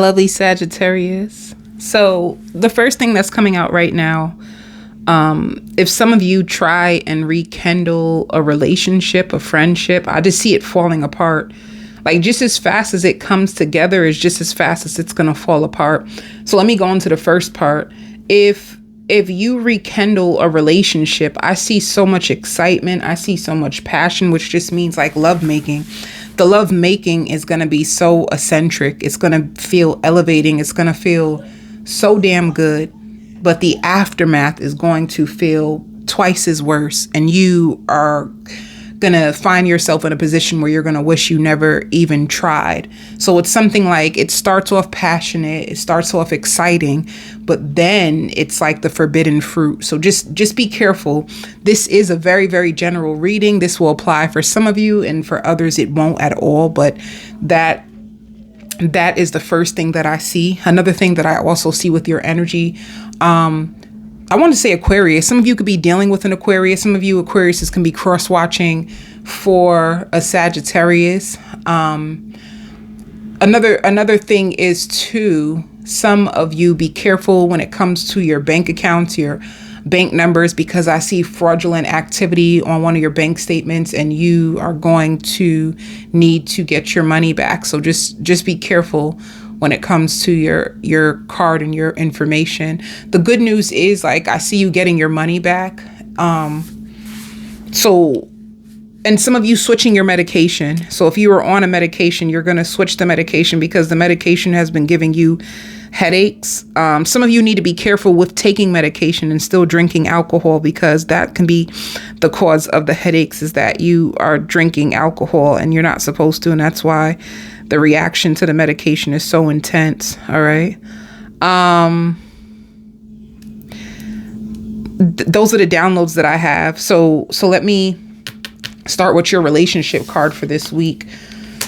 lovely Sagittarius. So the first thing that's coming out right now, if some of you try and rekindle a relationship, a friendship, I just see it falling apart. Like just as fast as it comes together is just as fast as it's going to fall apart. So let me go into the first part. If you rekindle a relationship, I see so much excitement. I see so much passion, which just means like love making. The love making is going to be so eccentric. It's going to feel elevating. It's going to feel so damn good. But the aftermath is going to feel twice as worse. And you are going to find yourself in a position where you're going to wish you never even tried. So it's something like it starts off passionate. It starts off exciting. But then it's like the forbidden fruit. So just be careful. This is a very, very general reading. This will apply for some of you and for others it won't at all. But that is the first thing that I see. Another thing that I also see with your energy, I want to say Aquarius. Some of you could be dealing with an Aquarius. Some of you Aquariuses can be cross-watching for a Sagittarius. Another thing is too, some of you be careful when it comes to your bank accounts, your bank numbers, because I see fraudulent activity on one of your bank statements and you are going to need to get your money back. So just be careful when it comes to your card and your information. The good news is like I see you getting your money back. And some of you switching your medication. So if you were on a medication, you're going to switch the medication because the medication has been giving you headaches. Some of you need to be careful with taking medication and still drinking alcohol because that can be the cause of the headaches, is that you are drinking alcohol and you're not supposed to. And that's why the reaction to the medication is so intense. All right. Those are the downloads that I have. So let me start with your relationship card for this week.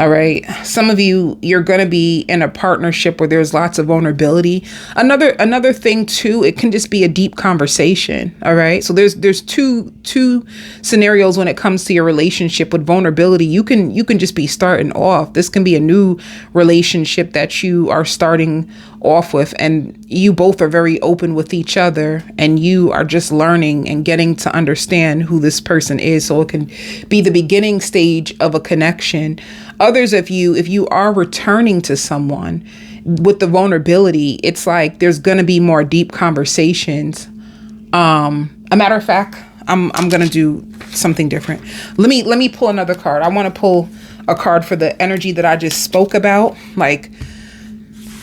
All right. Some of you, you're going to be in a partnership where there's lots of vulnerability. Another thing too, it can just be a deep conversation. All right. So there's two scenarios when it comes to your relationship with vulnerability. You can just be starting off. This can be a new relationship that you are starting off with, and you both are very open with each other and you are just learning and getting to understand who this person is. So it can be the beginning stage of a connection. Others of you, if you are returning to someone with the vulnerability, it's like there's going to be more deep conversations. A matter of fact, I'm going to do something different. Let me pull another card. I want to pull a card for the energy that I just spoke about, like,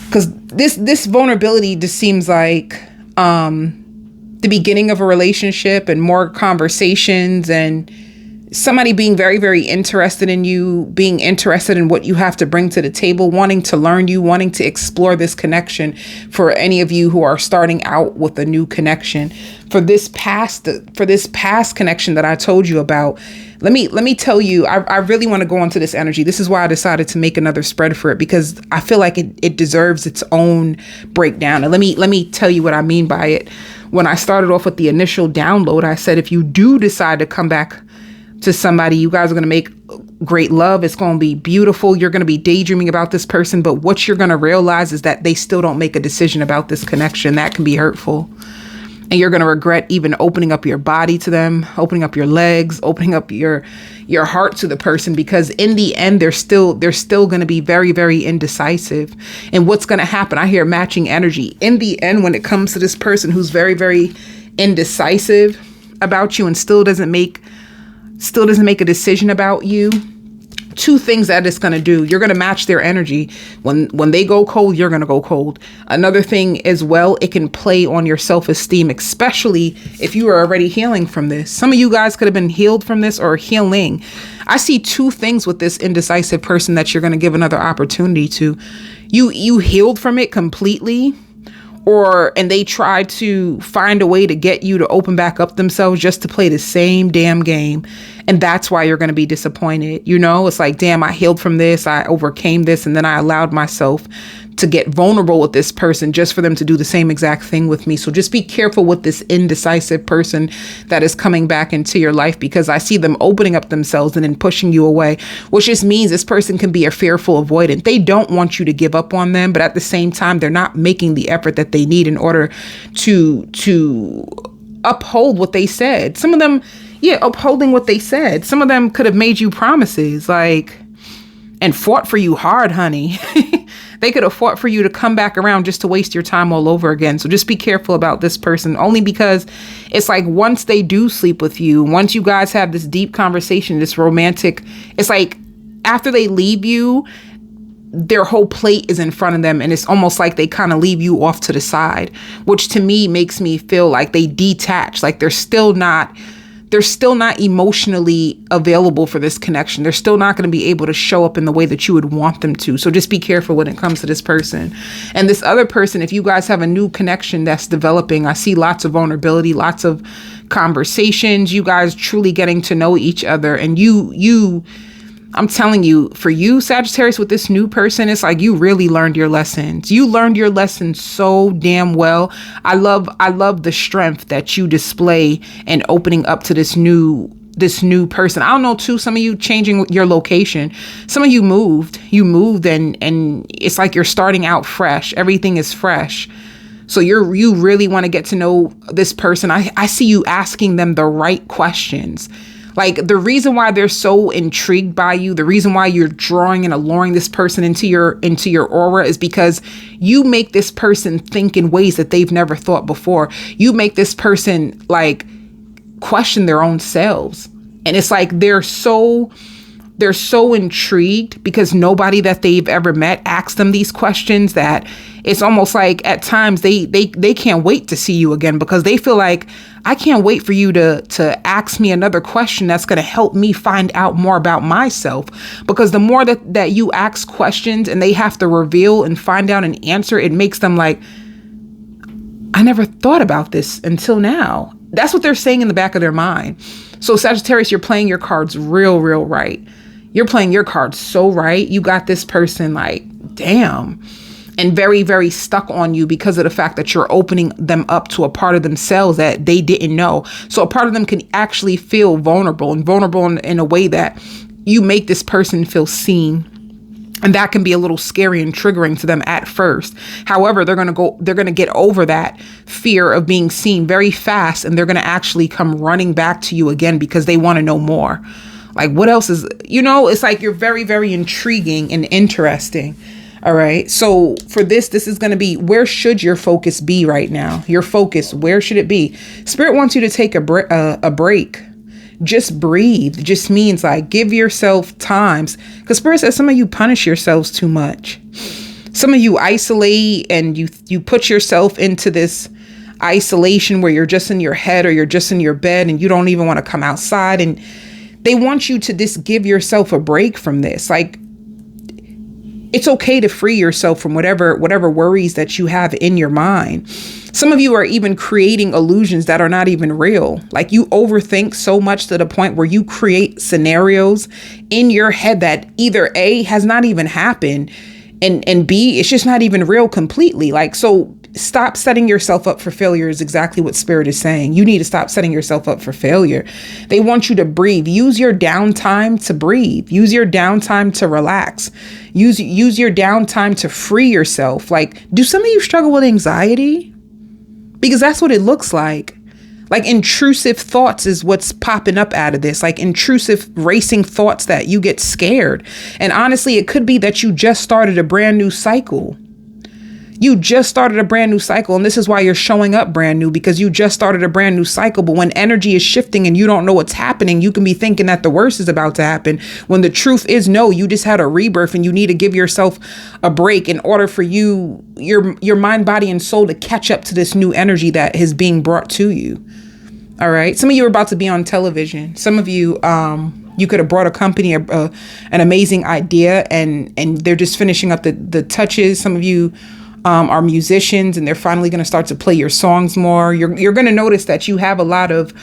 because this vulnerability just seems like the beginning of a relationship and more conversations and somebody being very, very interested in you, being interested in what you have to bring to the table, wanting to learn you, wanting to explore this connection. For any of you who are starting out with a new connection, for this past connection that I told you about, let me tell you, I really want to go into this energy. This is why I decided to make another spread for it, because I feel like it deserves its own breakdown. And let me tell you what I mean by it. When I started off with the initial download, I said, if you do decide to come back to somebody, you guys are going to make great love. It's going to be beautiful. You're going to be daydreaming about this person. But what you're going to realize is that they still don't make a decision about this connection. That can be hurtful. And you're going to regret even opening up your body to them, opening up your legs, opening up your heart to the person, because in the end, they're still going to be very, very indecisive. And what's going to happen? I hear matching energy. In the end, when it comes to this person who's very, very indecisive about you and still doesn't make a decision about you, two things that it's going to do. You're going to match their energy. When they go cold, you're going to go cold. Another thing as well, it can play on your self-esteem, especially if you are already healing from this. Some of you guys could have been healed from this or healing. I see two things with this indecisive person that you're going to give another opportunity to. You healed from it completely, and they try to find a way to get you to open back up themselves just to play the same damn game. And that's why you're going to be disappointed. You know, it's like, damn, I healed from this. I overcame this. And then I allowed myself to get vulnerable with this person just for them to do the same exact thing with me. So just be careful with this indecisive person that is coming back into your life, because I see them opening up themselves and then pushing you away, which just means this person can be a fearful avoidant. They don't want you to give up on them, but at the same time, they're not making the effort that they need in order to uphold what they said. Some of them, upholding what they said. Some of them could have made you promises, like, and fought for you hard, honey. They could have fought for you to come back around just to waste your time all over again. So just be careful about this person, only because it's like once they do sleep with you, once you guys have this deep conversation, this romantic, it's like after they leave you, their whole plate is in front of them, and it's almost like they kind of leave you off to the side, which to me makes me feel like they detach, like they're still not emotionally available for this connection. They're still not going to be able to show up in the way that you would want them to. So just be careful when it comes to this person. And this other person, if you guys have a new connection that's developing, I see lots of vulnerability, lots of conversations, you guys truly getting to know each other. And I'm telling you, for you, Sagittarius, with this new person, it's like you really learned your lessons. You learned your lessons so damn well. I love the strength that you display and opening up to this new person. I don't know too, some of you changing your location. Some of you moved and it's like you're starting out fresh. Everything is fresh. So you really want to get to know this person. I see you asking them the right questions. Like the reason why they're so intrigued by you, the reason why you're drawing and alluring this person into your aura is because you make this person think in ways that they've never thought before. You make this person like question their own selves. And it's like they're so intrigued because nobody that they've ever met asked them these questions that it's almost like at times they can't wait to see you again, because they feel like, I can't wait for you to ask me another question that's going to help me find out more about myself. Because the more that you ask questions and they have to reveal and find out an answer, it makes them like, I never thought about this until now. That's what they're saying in the back of their mind. So Sagittarius, you're playing your cards real right. You're playing your cards so right. You got this person like, damn, and very, very stuck on you because of the fact that you're opening them up to a part of themselves that they didn't know. So a part of them can actually feel vulnerable in a way that you make this person feel seen. And that can be a little scary and triggering to them at first. However, they're going to get over that fear of being seen very fast. And they're going to actually come running back to you again because they want to know more. Like what else is, it's like you're very, very intriguing and interesting. All right. So for this is going to be, where should your focus be right now? Your focus, where should it be? Spirit wants you to take a break. Just breathe. Just means like give yourself times, because Spirit says some of you punish yourselves too much. Some of you isolate and you put yourself into this isolation where you're just in your head or you're just in your bed and you don't even want to come outside. And they want you to just give yourself a break from this. Like, it's okay to free yourself from whatever worries that you have in your mind. Some of you are even creating illusions that are not even real. Like you overthink so much to the point where you create scenarios in your head that either A, has not even happened, and B, it's just not even real completely. Like, so stop setting yourself up for failure is exactly what Spirit is saying. You need to stop setting yourself up for failure. They want you to breathe. Use your downtime to breathe. Use your downtime to relax. Use your downtime to free yourself. Like, do some of you struggle with anxiety? Because that's what it looks like. Like intrusive thoughts is what's popping up out of this, like intrusive racing thoughts that you get scared. And honestly, it could be that you just started a brand new cycle. You just started a brand new cycle. And this is why you're showing up brand new, because you just started a brand new cycle. But when energy is shifting and you don't know what's happening, you can be thinking that the worst is about to happen. When the truth is, no, you just had a rebirth and you need to give yourself a break in order for your mind, body, and soul to catch up to this new energy that is being brought to you. All right. Some of you are about to be on television. Some of you, you could have brought a company an amazing idea and they're just finishing up the touches. Some of you are musicians and they're finally going to start to play your songs more. You're going to notice that you have a lot of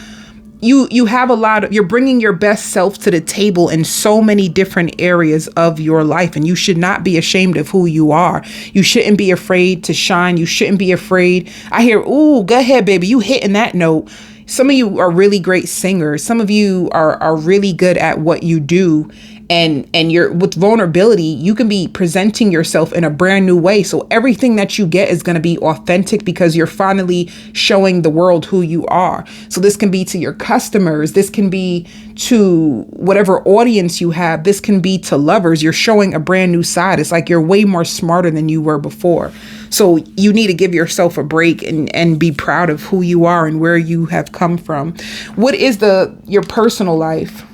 you have you're bringing your best self to the table in so many different areas of your life, and you should not be ashamed of who you are. You shouldn't be afraid to shine. You shouldn't be afraid. I hear, ooh, go ahead, baby, you hitting that note. Some of you are really great singers. Some of you are really good at what you do. And you're with vulnerability, you can be presenting yourself in a brand new way. So everything that you get is going to be authentic because you're finally showing the world who you are. So this can be to your customers. This can be to whatever audience you have. This can be to lovers. You're showing a brand new side. It's like you're way more smarter than you were before. So you need to give yourself a break and be proud of who you are and where you have come from. What is your personal life?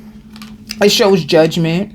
It shows judgment.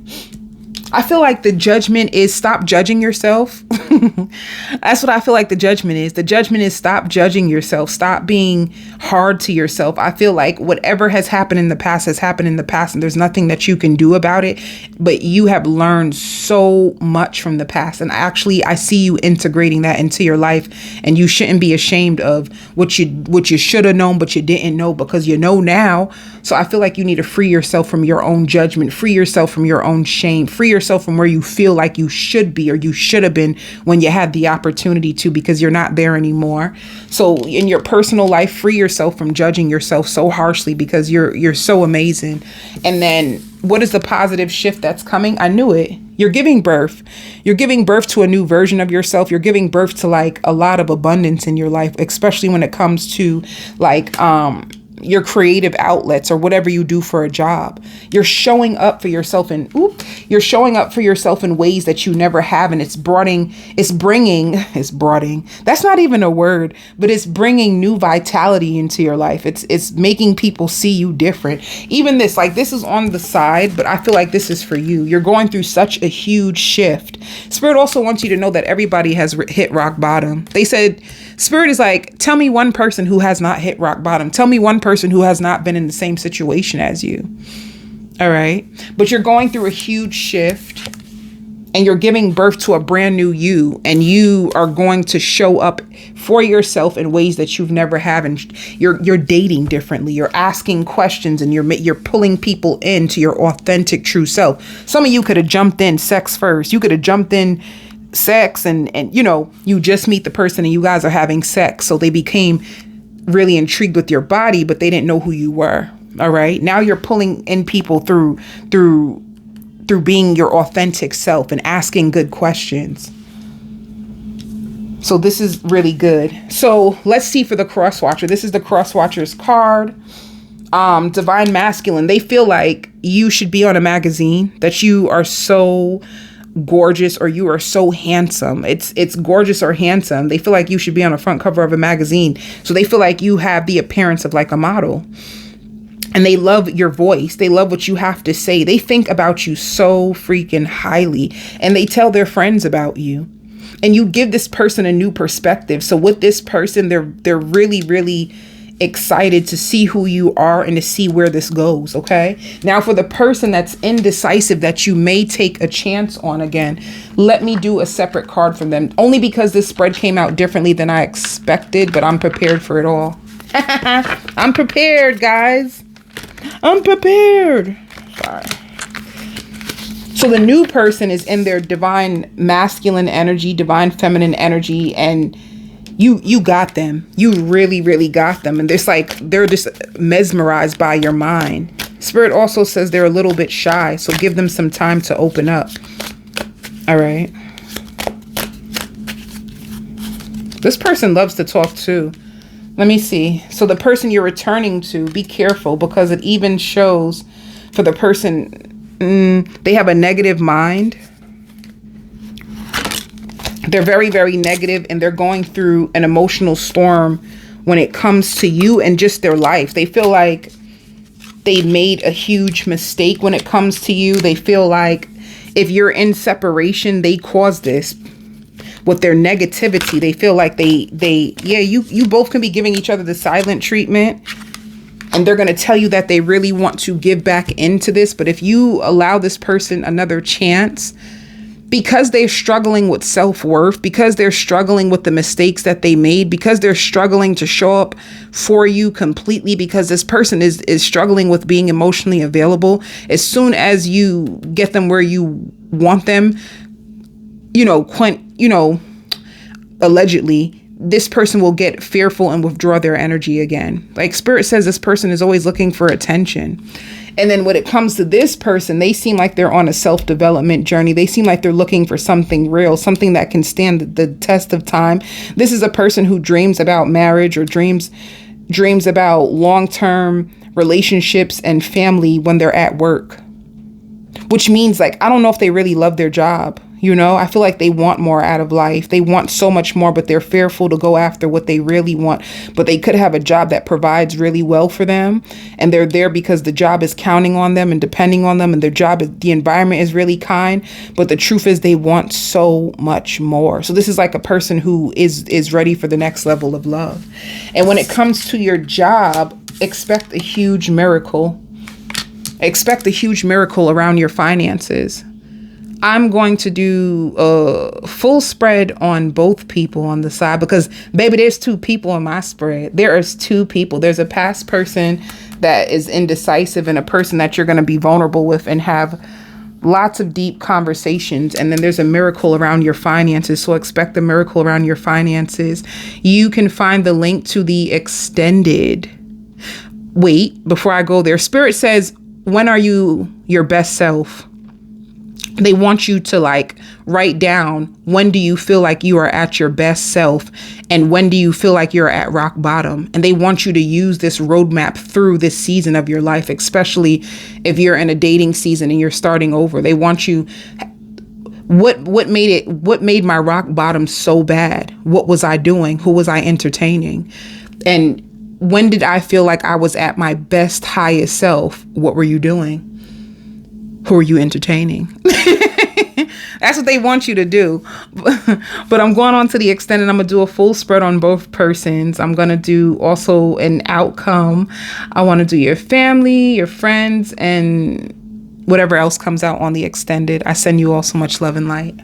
I feel like the judgment is stop judging yourself. That's what I feel like the judgment is. The judgment is stop judging yourself. Stop being hard to yourself. I feel like whatever has happened in the past has happened in the past, and there's nothing that you can do about it. But you have learned so much from the past. And actually, I see you integrating that into your life, and you shouldn't be ashamed of what you should have known, but you didn't know, because you know now. So I feel like you need to free yourself from your own judgment, free yourself from your own shame, free yourself from where you feel like you should be or you should have been when you had the opportunity to, because you're not there anymore. So in your personal life, free yourself from judging yourself so harshly, because you're so amazing. And then what is the positive shift that's coming? I knew it. You're giving birth. You're giving birth to a new version of yourself. You're giving birth to like a lot of abundance in your life, especially when it comes to like your creative outlets or whatever you do for a job. You're showing up for yourself in ways that you never have. And it's bringing, that's not even a word, but it's bringing new vitality into your life. It's making people see you different. Even this is on the side, but I feel like this is for you. You're going through such a huge shift. Spirit also wants you to know that everybody has hit rock bottom. They said, Spirit is like, tell me one person who has not hit rock bottom. Tell me one person who has not been in the same situation as you. All right. But you're going through a huge shift, and you're giving birth to a brand new you, and you are going to show up for yourself in ways that you've never have. And you're dating differently. You're asking questions, and you're pulling people into your authentic true self. Some of you could have jumped in sex first. You could have jumped in sex and you just meet the person and you guys are having sex. So they became really intrigued with your body, but they didn't know who you were. All right. Now you're pulling in people through being your authentic self and asking good questions. So this is really good. So let's see for the cross watcher. This is the cross watcher's card. Divine masculine. They feel like you should be on a magazine, that you are so gorgeous or you are so handsome. It's gorgeous or handsome. They feel like you should be on the front cover of a magazine. So they feel like you have the appearance of like a model. And they love your voice. They love what you have to say. They think about you so freaking highly. And they tell their friends about you. And you give this person a new perspective. So with this person, they're really, really excited to see who you are and to see where this goes. Okay. Now for the person that's indecisive, that you may take a chance on, again, let me do a separate card from them, only because this spread came out differently than I expected, but I'm prepared for it all. I'm prepared, guys. I'm prepared. Sorry. So the new person is in their divine masculine energy, divine feminine energy, and you got them. You really, really got them. And they're just mesmerized by your mind. Spirit also says they're a little bit shy, so give them some time to open up. All right. This person loves to talk too. Let me see. So the person you're returning to, be careful, because it even shows for the person, they have a negative mind. They're very, very negative, and they're going through an emotional storm when it comes to you and just their life. They feel like they made a huge mistake when it comes to you. They feel like if you're in separation, they caused this. With their negativity, they feel like you both can be giving each other the silent treatment, and they're going to tell you that they really want to give back into this. But if you allow this person another chance, because they're struggling with self-worth, because they're struggling with the mistakes that they made, because they're struggling to show up for you completely, because this person is struggling with being emotionally available. As soon as you get them where you want them, allegedly, this person will get fearful and withdraw their energy again. Like Spirit says, this person is always looking for attention. And then when it comes to this person, they seem like they're on a self-development journey. They seem like they're looking for something real, something that can stand the test of time. This is a person who dreams about marriage or dreams about long-term relationships and family when they're at work, which means like, I don't know if they really love their job. I feel like they want more out of life. They want so much more, but they're fearful to go after what they really want. But they could have a job that provides really well for them. And they're there because the job is counting on them and depending on them. And the environment is really kind. But the truth is they want so much more. So this is like a person who is ready for the next level of love. And when it comes to your job, expect a huge miracle. Expect a huge miracle around your finances. I'm going to do a full spread on both people on the side because, baby, there's two people in my spread. There is two people. There's a past person that is indecisive and a person that you're going to be vulnerable with and have lots of deep conversations. And then there's a miracle around your finances. So expect a miracle around your finances. You can find the link to the extended. Wait, before I go there, Spirit says, when are you your best self? They want you to write down, when do you feel like you are at your best self and when do you feel like you're at rock bottom? And they want you to use this roadmap through this season of your life, especially if you're in a dating season and you're starting over. They want you, what made my rock bottom so bad? What was I doing? Who was I entertaining? And when did I feel like I was at my best, highest self? What were you doing? Who are you entertaining? That's what they want you to do. But I'm going on to the extended. I'm going to do a full spread on both persons. I'm going to do also an outcome. I want to do your family, your friends, and whatever else comes out on the extended. I send you all so much love and light.